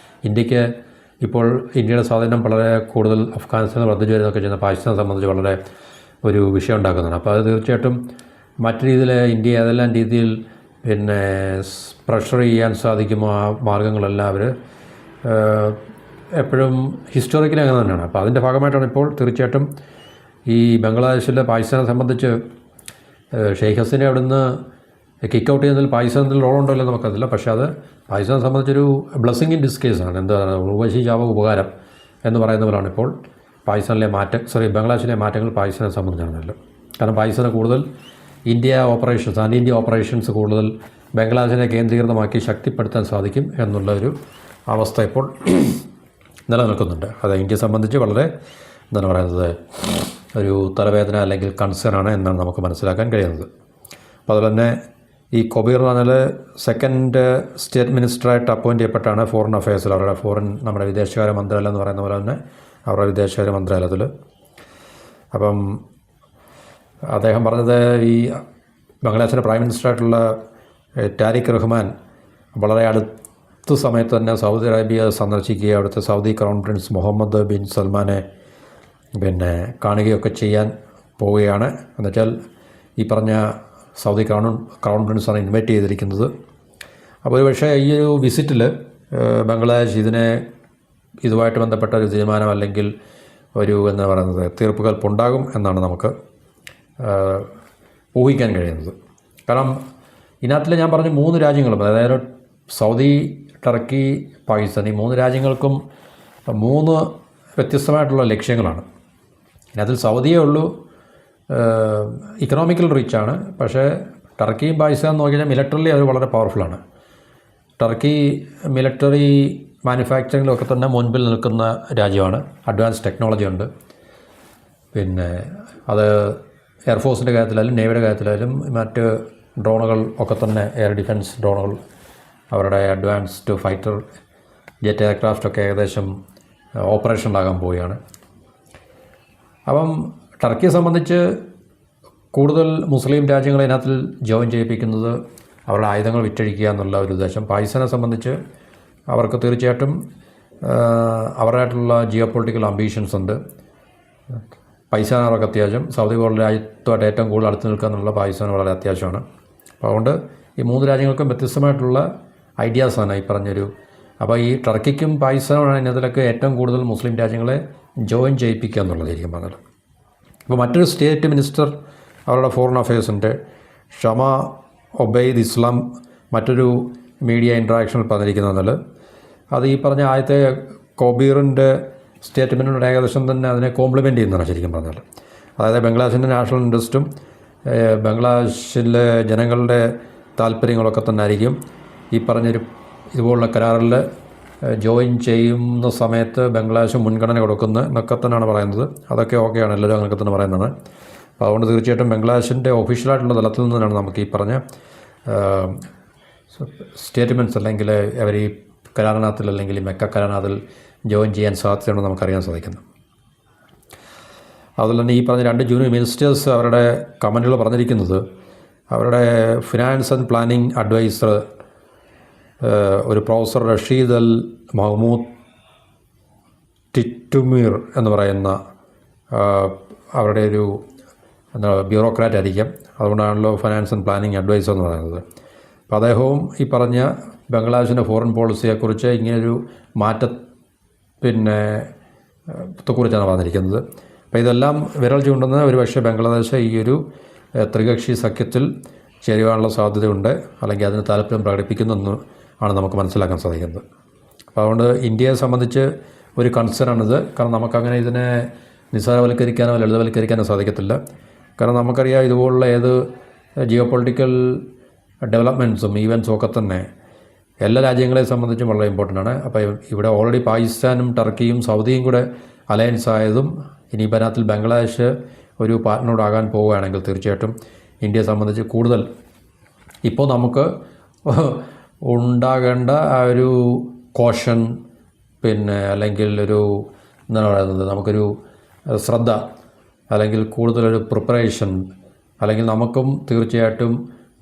ഇന്ത്യക്ക് ഇപ്പോൾ ഇന്ത്യയുടെ സ്വാധീനം വളരെ കൂടുതൽ അഫ്ഗാനിസ്ഥാനിൽ വർദ്ധിച്ചു വരുന്നതൊക്കെ ചെയ്യുന്ന പാകിസ്ഥാനെ സംബന്ധിച്ച് വളരെ ഒരു വിഷയം ഉണ്ടാക്കുന്നതാണ്. അപ്പോൾ അത് തീർച്ചയായിട്ടും മറ്റു രീതിയിൽ ഇന്ത്യയെ ഏതെല്ലാം രീതിയിൽ പിന്നെ പ്രഷർ ചെയ്യാൻ സാധിക്കുമോ ആ മാർഗ്ഗങ്ങളെല്ലാം അവർ എപ്പോഴും ഹിസ്റ്റോറിക്കലി അങ്ങനെ തന്നെയാണ്. അപ്പോൾ അതിൻ്റെ ഭാഗമായിട്ടാണ് ഇപ്പോൾ തീർച്ചയായിട്ടും ഈ ബംഗ്ലാദേശിലെ പാകിസ്ഥാനെ സംബന്ധിച്ച് ഷെയ്ഖ് ഹസീന അവിടുന്ന് കിക്ക് ഔട്ട് ചെയ്യുന്നതിൽ പാകിസ്ഥാനത്തിൽ റോളുണ്ടോ ഇല്ലെന്ന് നമുക്കറിയില്ല. പക്ഷേ അത് പാകിസ്ഥാനെ സംബന്ധിച്ചൊരു ബ്ലെസ്സിങ് ഇൻ ഡിസ്കേസാണ്. എന്താണ് ഉർവശി ചാവ ഉപകാരം എന്ന് പറയുന്ന പോലാണ് ഇപ്പോൾ ബംഗ്ലാദേശിലെ മാറ്റങ്ങൾ പാകിസ്ഥാനെ സംബന്ധിച്ചാണല്ലോ. കാരണം പാകിസ്ഥാനെ കൂടുതൽ ആൻറ്റി ഇന്ത്യ ഓപ്പറേഷൻസ് കൂടുതൽ ബംഗ്ലാദേശിനെ കേന്ദ്രീകൃതമാക്കി ശക്തിപ്പെടുത്താൻ സാധിക്കും എന്നുള്ള ഒരു അവസ്ഥ ഇപ്പോൾ നിലനിൽക്കുന്നുണ്ട്. അത് ഇന്ത്യയെ സംബന്ധിച്ച് വളരെ എന്താണ് പറയുന്നത് ഒരു തലവേദന അല്ലെങ്കിൽ കൺസേൺ എന്നാണ് നമുക്ക് മനസ്സിലാക്കാൻ കഴിയുന്നത്. അപ്പോൾ അതുപോലെ തന്നെ ഈ കൊബീർ എന്ന് പറഞ്ഞാൽ സെക്കൻഡ് സ്റ്റേറ്റ് മിനിസ്റ്ററായിട്ട് അപ്പോയിൻ്റ് ചെയ്യപ്പെട്ടാണ് ഫോറിൻ അഫയേഴ്സിൽ, നമ്മുടെ വിദേശകാര്യ മന്ത്രാലയം എന്ന് പറയുന്ന പോലെ തന്നെ അവരുടെ വിദേശകാര്യ മന്ത്രാലയത്തിൽ. അപ്പം അദ്ദേഹം പറഞ്ഞത് ഈ ബംഗ്ലാദേശിൻ്റെ പ്രൈം മിനിസ്റ്ററായിട്ടുള്ള താരിഖ് റഹ്മാൻ വളരെ അടുത്ത സമയത്ത് തന്നെ സൗദി അറേബ്യ സന്ദർശിക്കുകയും അവിടുത്തെ Saudi crown prince Mohammed bin സൽമാനെ പിന്നെ കാണുകയൊക്കെ ചെയ്യാൻ പോവുകയാണ്. എന്നുവെച്ചാൽ ഈ പറഞ്ഞ സൗദി ക്രൗൺ പ്രിൻസാണ് ഇൻവൈറ്റ് ചെയ്തിരിക്കുന്നത്. അപ്പോൾ ഒരു പക്ഷേ ഈ ഒരു വിസിറ്റിൽ ബംഗ്ലാദേശ് ഇതുമായിട്ട് ബന്ധപ്പെട്ട ഒരു തീരുമാനം അല്ലെങ്കിൽ ഒരു എന്താ പറയുന്നത് തീർപ്പുകൽപ്പുണ്ടാകും എന്നാണ് നമുക്ക് ഊഹിക്കാൻ കഴിയുന്നത്. കാരണം ഇതിനകത്തിൽ ഞാൻ പറഞ്ഞ 3 രാജ്യങ്ങളും, അതായത് സൗദി, ടർക്കി, പാകിസ്ഥാൻ, ഈ 3 രാജ്യങ്ങൾക്കും 3 വ്യത്യസ്തമായിട്ടുള്ള ലക്ഷ്യങ്ങളാണ്. അതിൽ സൗദിയേ ഉള്ളൂ ഇക്കണോമിക്കൽ റിച്ചാണ്. പക്ഷേ ടർക്കിയും പാകിസ്ഥാനും നോക്കിയാൽ മിലിറ്ററിലി അവർ വളരെ പവർഫുള്ളാണ്. ടർക്കി മിലിറ്ററി മാനുഫാക്ചറിങ്ങിലൊക്കെ തന്നെ മുൻപിൽ നിൽക്കുന്ന രാജ്യമാണ്. അഡ്വാൻസ് ടെക്നോളജി ഉണ്ട്. പിന്നെ അത് എയർഫോഴ്സിൻ്റെ കാര്യത്തിലായാലും നേവിയുടെ കാര്യത്തിലായാലും മറ്റ് ഡ്രോണുകൾ ഒക്കെ തന്നെ എയർ ഡിഫൻസ് ഡ്രോണുകൾ അവരുടെ അഡ്വാൻസ്ഡ് ഫൈറ്റർ ജെറ്റ് എയർക്രാഫ്റ്റൊക്കെ ഏകദേശം ഓപ്പറേഷനിലാകാൻ പോവുകയാണ്. അപ്പം ടർക്കിയെ സംബന്ധിച്ച് കൂടുതൽ മുസ്ലിം രാജ്യങ്ങളെ ഇതിനകത്തിൽ ജോയിൻ ചെയ്യിപ്പിക്കുന്നത് അവരുടെ ആയുധങ്ങൾ വിറ്റഴിക്കുക എന്നുള്ള ഒരു ഉദ്ദേശം. പാകിസ്ഥാനെ സംബന്ധിച്ച് അവർക്ക് തീർച്ചയായിട്ടും അവരുടേതായിട്ടുള്ള ജിയോ പൊളിറ്റിക്കൽ അംബീഷൻസ് ഉണ്ട്. പാകിസ്ഥാൻ അവർക്ക് അത്യാവശ്യം, സൗദി പോലുള്ള രാജ്യത്തുമായിട്ട് ഏറ്റവും കൂടുതൽ അടുത്ത് നിൽക്കുക എന്നുള്ള പാകിസ്ഥാൻ വളരെ അത്യാവശ്യമാണ്. അപ്പോൾ അതുകൊണ്ട് ഈ 3 രാജ്യങ്ങൾക്കും വ്യത്യസ്തമായിട്ടുള്ള ഐഡിയാസാണ് ഈ പറഞ്ഞൊരു. അപ്പോൾ ഈ ടർക്കിക്കും പാകിസ്ഥാനുമാണ് ഇതിലൊക്കെ ഏറ്റവും കൂടുതൽ മുസ്ലിം രാജ്യങ്ങളെ ജോയിൻ ചെയ്യിപ്പിക്കുക എന്നുള്ളതായിരിക്കും പറഞ്ഞത്. ഇപ്പോൾ മറ്റൊരു സ്റ്റേറ്റ് മിനിസ്റ്റർ അവരുടെ ഫോറിൻ അഫയേഴ്സിൻ്റെ ഷമ ഒബൈദ് ഇസ്ലാം മറ്റൊരു മീഡിയ ഇൻട്രാക്ഷനിൽ പറഞ്ഞിരിക്കുന്നതിൽ അത് ഈ പറഞ്ഞ ആദ്യത്തെ കോബീറിൻ്റെ സ്റ്റേറ്റ്മെൻറ്റിനോട് ഏകദേശം തന്നെ അതിനെ കോംപ്ലിമെൻ്റ് ചെയ്യുന്നതാണ് ശരിക്കും പറഞ്ഞാൽ. അതായത് ബംഗ്ലാദേശിൻ്റെ നാഷണൽ ഇൻട്രസ്റ്റും ബംഗ്ലാദേശിലെ ജനങ്ങളുടെ താല്പര്യങ്ങളൊക്കെ തന്നെ ആയിരിക്കും ഈ പറഞ്ഞൊരു ഇതുപോലുള്ള കരാറിൽ ജോയിൻ ചെയ്യുന്ന സമയത്ത് ബംഗ്ലാദേശ് മുൻഗണന കൊടുക്കുന്നത് എന്നൊക്കെ തന്നെയാണ് പറയുന്നത്. അതൊക്കെ ഓക്കെയാണ്, എല്ലാവരും അങ്ങനെയൊക്കെ തന്നെ പറയുന്നതാണ്. അപ്പോൾ അതുകൊണ്ട് തീർച്ചയായിട്ടും ബംഗ്ലാദേശിൻ്റെ ഒഫീഷ്യലായിട്ടുള്ള തലത്തിൽ നിന്നാണ് നമുക്ക് ഈ പറഞ്ഞ സ്റ്റേറ്റ്മെൻറ്റ്സ് അല്ലെങ്കിൽ അവർ ഈ കരാറിനകത്തിൽ അല്ലെങ്കിൽ മെക്ക കരാറിനകത്തിൽ ജോയിൻ ചെയ്യാൻ സാധ്യതയുണ്ടെന്ന് നമുക്കറിയാൻ സാധിക്കുന്നു. അതുപോലെ തന്നെ ഈ പറഞ്ഞ 2 ജൂനിയർ മിനിസ്റ്റേഴ്സ് അവരുടെ കമൻറ്റുകൾ പറഞ്ഞിരിക്കുന്നത് അവരുടെ ഫിനാൻസ് ആൻഡ് പ്ലാനിംഗ് അഡ്വൈസർ ഒരു പ്രൊഫസർ റഷീദ് അൽ മഹ്മൂദ് ടിറ്റുമീർ എന്ന് പറയുന്ന അവരുടെ ഒരു ബ്യൂറോക്രാറ്റ് ആയിരിക്കും. അതുകൊണ്ടാണല്ലോ ഫിനാൻസ് ആൻഡ് പ്ലാനിംഗ് അഡ്വൈസർ എന്ന് പറയുന്നത്. അപ്പോൾ അദ്ദേഹവും ഈ പറഞ്ഞ ബംഗ്ലാദേശിൻ്റെ ഫോറിൻ പോളിസിയെക്കുറിച്ച് ഇങ്ങനൊരു ത്തെക്കുറിച്ചാണ് പറഞ്ഞിരിക്കുന്നത്. അപ്പോൾ ഇതെല്ലാം വിരൽ ചൂണ്ടുന്ന ഒരു പക്ഷേ ബംഗ്ലാദേശ് ഈ ഒരു ത്രികക്ഷി സഖ്യത്തിൽ ചേരുവാനുള്ള സാധ്യതയുണ്ട്, അല്ലെങ്കിൽ അതിന് താല്പര്യം പ്രകടിപ്പിക്കുന്നെന്ന് ആണ് നമുക്ക് മനസ്സിലാക്കാൻ സാധിക്കുന്നത്. അപ്പോൾ അതുകൊണ്ട് ഇന്ത്യയെ സംബന്ധിച്ച് ഒരു കൺസേണാണിത്. കാരണം നമുക്കങ്ങനെ ഇതിനെ നിസ്സാരവൽക്കരിക്കാനോ ലളിതവൽക്കരിക്കാനോ സാധിക്കത്തില്ല. കാരണം നമുക്കറിയാം ഇതുപോലുള്ള ഏത് ജിയോ പൊളിറ്റിക്കൽ ഡെവലപ്മെൻറ്റ്സും ഈവൻസും ഒക്കെ തന്നെ എല്ലാ രാജ്യങ്ങളെ സംബന്ധിച്ചും വളരെ ഇമ്പോർട്ടൻ്റ് ആണ്. അപ്പോൾ ഇവിടെ ഓൾറെഡി പാകിസ്ഥാനും ടർക്കിയും സൗദിയും കൂടെ അലയൻസ് ആയതും ഇനി ഇതിനകത്തിൽ ബംഗ്ലാദേശ് ഒരു പാർട്ട്നറോടാകാൻ പോവുകയാണെങ്കിൽ തീർച്ചയായിട്ടും ഇന്ത്യയെ സംബന്ധിച്ച് കൂടുതൽ ഇപ്പോൾ നമുക്ക് ഉണ്ടാകേണ്ട ആ ഒരു കോഷൻ അല്ലെങ്കിൽ ഒരു എന്താണ് പറയുന്നത്, നമുക്കൊരു ശ്രദ്ധ അല്ലെങ്കിൽ കൂടുതലൊരു പ്രിപ്പറേഷൻ അല്ലെങ്കിൽ നമുക്കും തീർച്ചയായിട്ടും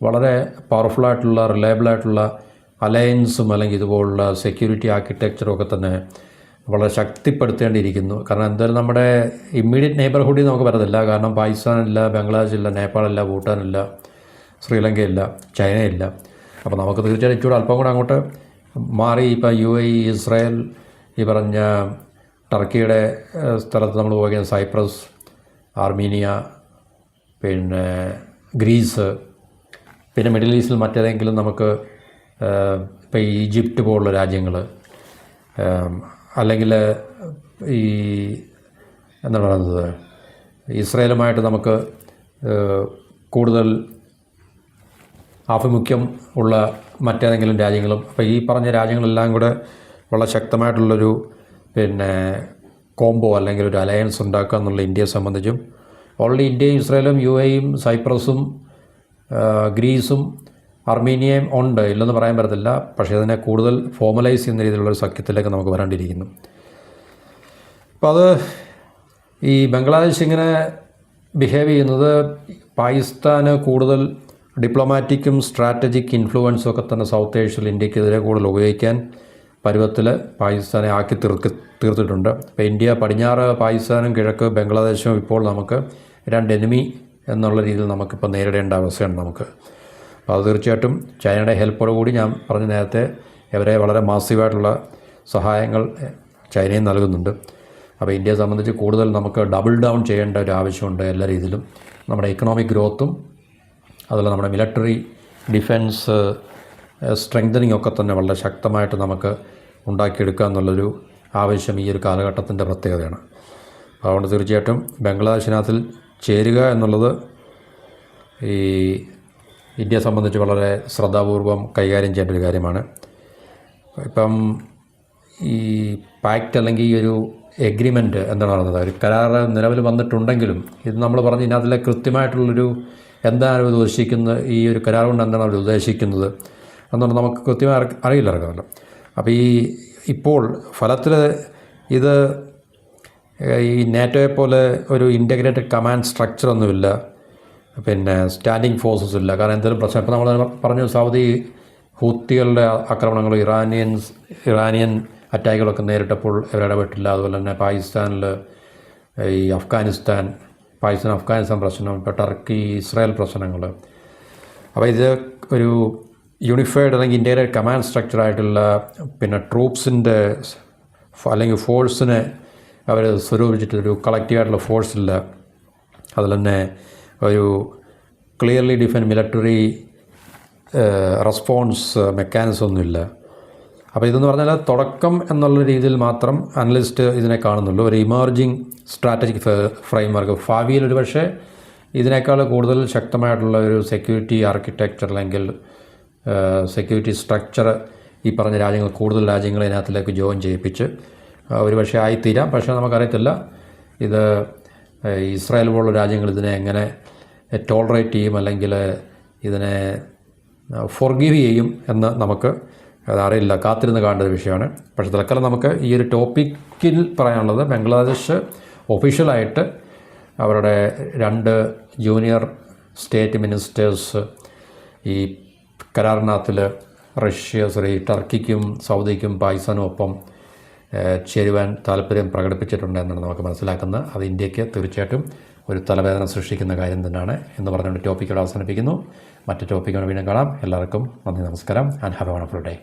വളരെ പവർഫുള്ളായിട്ടുള്ള റിലയബിളായിട്ടുള്ള അലയൻസും അല്ലെങ്കിൽ ഇതുപോലുള്ള സെക്യൂരിറ്റി ആർക്കിടെക്ചറും ഒക്കെ തന്നെ വളരെ ശക്തിപ്പെടുത്തേണ്ടിയിരിക്കുന്നു. കാരണം എന്തായാലും നമ്മുടെ ഇമ്മീഡിയറ്റ് നെയ്ബർഹുഡിൽ നമുക്ക് പറ്റത്തില്ല. കാരണം പാകിസ്ഥാനില്ല, ബംഗ്ലാദേശില്ല, നേപ്പാളില്ല, ഭൂട്ടാനില്ല, ശ്രീലങ്കയില്ല, ചൈനയില്ല. അപ്പോൾ നമുക്ക് തീർച്ചയായിട്ടും ഇച്ചിരി അല്പം കൂടെ അങ്ങോട്ട് മാറി ഇപ്പോൾ UAE, ഇസ്രായേൽ, ഈ പറഞ്ഞ ടർക്കിയുടെ സ്ഥലത്ത് നമ്മൾ പോവുകയാണ്, സൈപ്രസ്, ആർമീനിയ, പിന്നെ ഗ്രീസ്, പിന്നെ മിഡിൽ ഈസ്റ്റിൽ മറ്റേതെങ്കിലും നമുക്ക് ഇപ്പോൾ ഈജിപ്റ്റ് പോലുള്ള രാജ്യങ്ങൾ, അല്ലെങ്കിൽ ഈ എന്താണ് പറയുന്നത് ഇസ്രായേലുമായിട്ട് നമുക്ക് കൂടുതൽ ആഭിമുഖ്യം ഉള്ള മറ്റേതെങ്കിലും രാജ്യങ്ങളും. അപ്പോൾ ഈ പറഞ്ഞ രാജ്യങ്ങളെല്ലാം കൂടെ വളരെ ശക്തമായിട്ടുള്ളൊരു കോംബോ അല്ലെങ്കിൽ ഒരു അലയൻസ് ഉണ്ടാക്കുക എന്നുള്ള ഇന്ത്യയെ സംബന്ധിച്ചും ഓൾറെഡി ഇന്ത്യയും ഇസ്രായേലും UAEയും സൈപ്രസും ഗ്രീസും അർമീനിയയും ഉണ്ട്, ഇല്ലെന്ന് പറയാൻ പറ്റത്തില്ല. പക്ഷേ അതിനെ കൂടുതൽ ഫോർമലൈസ് ചെയ്യുന്ന രീതിയിലുള്ളൊരു സഖ്യത്തിലേക്ക് നമുക്ക് വരേണ്ടിയിരിക്കുന്നു. അപ്പോൾ അത് ഈ ബംഗ്ലാദേശ് ഇങ്ങനെ ബിഹേവ് ചെയ്യുന്നത് പാകിസ്ഥാന് കൂടുതൽ ഡിപ്ലോമാറ്റിക്കും സ്ട്രാറ്റജിക് ഇൻഫ്ലുവൻസും ഒക്കെ തന്നെ സൗത്ത് ഏഷ്യയിൽ ഇന്ത്യക്കെതിരെ കൂടുതൽ ഉപയോഗിക്കാൻ പരുവത്തിൽ പാകിസ്ഥാനെ ആക്കി തീർത്തിട്ടുണ്ട്. ഇപ്പോൾ ഇന്ത്യ പടിഞ്ഞാറ് പാകിസ്ഥാനും കിഴക്ക് ബംഗ്ലാദേശും ഇപ്പോൾ നമുക്ക് 2 എനിമി എന്നുള്ള രീതിയിൽ നമുക്കിപ്പോൾ നേരിടേണ്ട അവസ്ഥയാണ് നമുക്ക്. അപ്പോൾ അത് തീർച്ചയായിട്ടും ചൈനയുടെ ഹെൽപ്പോടുകൂടി ഞാൻ പറഞ്ഞ നേരത്തെ ഇവരെ വളരെ മാസീവായിട്ടുള്ള സഹായങ്ങൾ ചൈനയും നൽകുന്നുണ്ട്. അപ്പോൾ ഇന്ത്യയെ സംബന്ധിച്ച് കൂടുതൽ നമുക്ക് ഡബിൾ ഡൗൺ ചെയ്യേണ്ട ഒരു ആവശ്യമുണ്ട് എല്ലാ രീതിയിലും. നമ്മുടെ ഇക്കണോമിക് ഗ്രോത്തും അതുപോലെ നമ്മുടെ മിലിറ്ററി ഡിഫൻസ് സ്ട്രെങ്തനിങ് ഒക്കെ തന്നെ വളരെ ശക്തമായിട്ട് നമുക്ക് ഉണ്ടാക്കിയെടുക്കുക എന്നുള്ളൊരു ആവശ്യം ഈ ഒരു കാലഘട്ടത്തിൻ്റെ പ്രത്യേകതയാണ്. അതുകൊണ്ട് തീർച്ചയായിട്ടും ബംഗ്ലാദേശിനകത്തിൽ ചേരുക എന്നുള്ളത് ഈ ഇന്ത്യയെ സംബന്ധിച്ച് വളരെ ശ്രദ്ധാപൂർവം കൈകാര്യം ചെയ്യേണ്ട ഒരു കാര്യമാണ്. ഇപ്പം ഈ പാക്റ്റ് അല്ലെങ്കിൽ ഈ ഒരു എഗ്രിമെൻറ്റ് എന്താണ് പറയുന്നത്, ഒരു കരാർ നിലവിൽ വന്നിട്ടുണ്ടെങ്കിലും ഇത് നമ്മൾ പറഞ്ഞ് ഇതിനകത്തിലെ കൃത്യമായിട്ടുള്ളൊരു എന്താണ് അവർ ഉദ്ദേശിക്കുന്നത്, ഈ ഒരു കരാർ കൊണ്ട് എന്താണ് അവർ ഉദ്ദേശിക്കുന്നത് എന്നുള്ളത് നമുക്ക് കൃത്യമായി അറിയില്ല. അപ്പോൾ ഇപ്പോൾ ഫലത്തിൽ ഇത് ഈ നാറ്റോയെ പോലെ ഒരു ഇൻ്റഗ്രേറ്റഡ് കമാൻഡ് സ്ട്രക്ചറൊന്നുമില്ല, പിന്നെ സ്റ്റാൻഡിങ് ഫോഴ്സസ് ഇല്ല. കാരണം എന്തെങ്കിലും പ്രശ്നം, ഇപ്പോൾ നമ്മൾ പറഞ്ഞു സൗദി ഹൂത്തികളുടെ ആക്രമണങ്ങൾ, ഇറാനിയൻ അറ്റാക്കുകളൊക്കെ നേരിട്ടപ്പോൾ ഇവരിടപെട്ടില്ല. അതുപോലെ തന്നെ പാകിസ്ഥാനിൽ ഈ പാകിസ്ഥാൻ പ്രശ്നം, ഇപ്പോൾ ടർക്കി ഇസ്രായേൽ പ്രശ്നങ്ങൾ. അപ്പോൾ ഇത് ഒരു യൂണിഫൈഡ് അല്ലെങ്കിൽ ഇൻ്റഗ്രേറ്റഡ് കമാൻഡ് സ്ട്രക്ചറായിട്ടുള്ള പിന്നെ ട്രൂപ്സിൻ്റെ അല്ലെങ്കിൽ ഫോഴ്സിനെ അവർ സ്വരൂപിച്ചിട്ടൊരു കളക്റ്റീവായിട്ടുള്ള ഫോഴ്സില്ല. അതിൽ തന്നെ ഒരു clearly defined military response mechanism ഒന്നുമില്ല. അപ്പോൾ ഇതെന്ന് പറഞ്ഞാൽ തുടക്കം എന്നുള്ള രീതിയിൽ മാത്രം അനലിസ്റ്റ് ഇതിനെ കാണുന്നുള്ളൂ. ഒരു ഇമർജിങ് സ്ട്രാറ്റജിക് ഫ്രെയിംവർക്ക്, ഭാവിയിൽ ഒരു പക്ഷേ ഇതിനേക്കാൾ കൂടുതൽ ശക്തമായിട്ടുള്ള ഒരു സെക്യൂരിറ്റി ആർക്കിടെക്ചർ അല്ലെങ്കിൽ സെക്യൂരിറ്റി സ്ട്രക്ചർ ഈ പറഞ്ഞ കൂടുതൽ രാജ്യങ്ങളെ ഇതിനകത്തിലേക്ക് ജോയിൻ ചെയ്യിപ്പിച്ച് ഒരു പക്ഷേ ആയിത്തീരാം. പക്ഷേ നമുക്കറിയത്തില്ല ഇത് ഇസ്രായേൽ പോലുള്ള രാജ്യങ്ങൾ ഇതിനെ എങ്ങനെ ടോളറേറ്റ് ചെയ്യും അല്ലെങ്കിൽ ഇതിനെ ഫോർഗീവ് ചെയ്യും എന്ന് നമുക്ക് അറിയില്ല, കാത്തിരുന്ന് കാണേണ്ട ഒരു വിഷയമാണ്. പക്ഷേ തൽക്കാലം നമുക്ക് ഈ ഒരു ടോപ്പിക്കിൽ പറയാനുള്ളത്, ബംഗ്ലാദേശ് ഒഫീഷ്യലായിട്ട് അവരുടെ 2 ജൂനിയർ സ്റ്റേറ്റ് മിനിസ്റ്റേഴ്സ് ഈ കരാറിനകത്തിൽ ടർക്കിക്കും സൗദിക്കും പാകിസ്ഥാനും ഒപ്പം ചേരുവാൻ താല്പര്യം പ്രകടിപ്പിച്ചിട്ടുണ്ട് എന്നാണ് നമുക്ക് മനസ്സിലാക്കുന്നത്. അത് ഇന്ത്യക്ക് തീർച്ചയായിട്ടും ഒരു തലവേദന സൃഷ്ടിക്കുന്ന കാര്യം തന്നെയാണ് എന്ന് പറഞ്ഞുകൊണ്ട് ടോപ്പിക്കോട് അവസാനിപ്പിക്കുന്നു. മറ്റു ടോപ്പിക്കുകൾ വീണ്ടും കാണാം. എല്ലാവർക്കും നന്ദി, നമസ്കാരം, and have A wonderful day.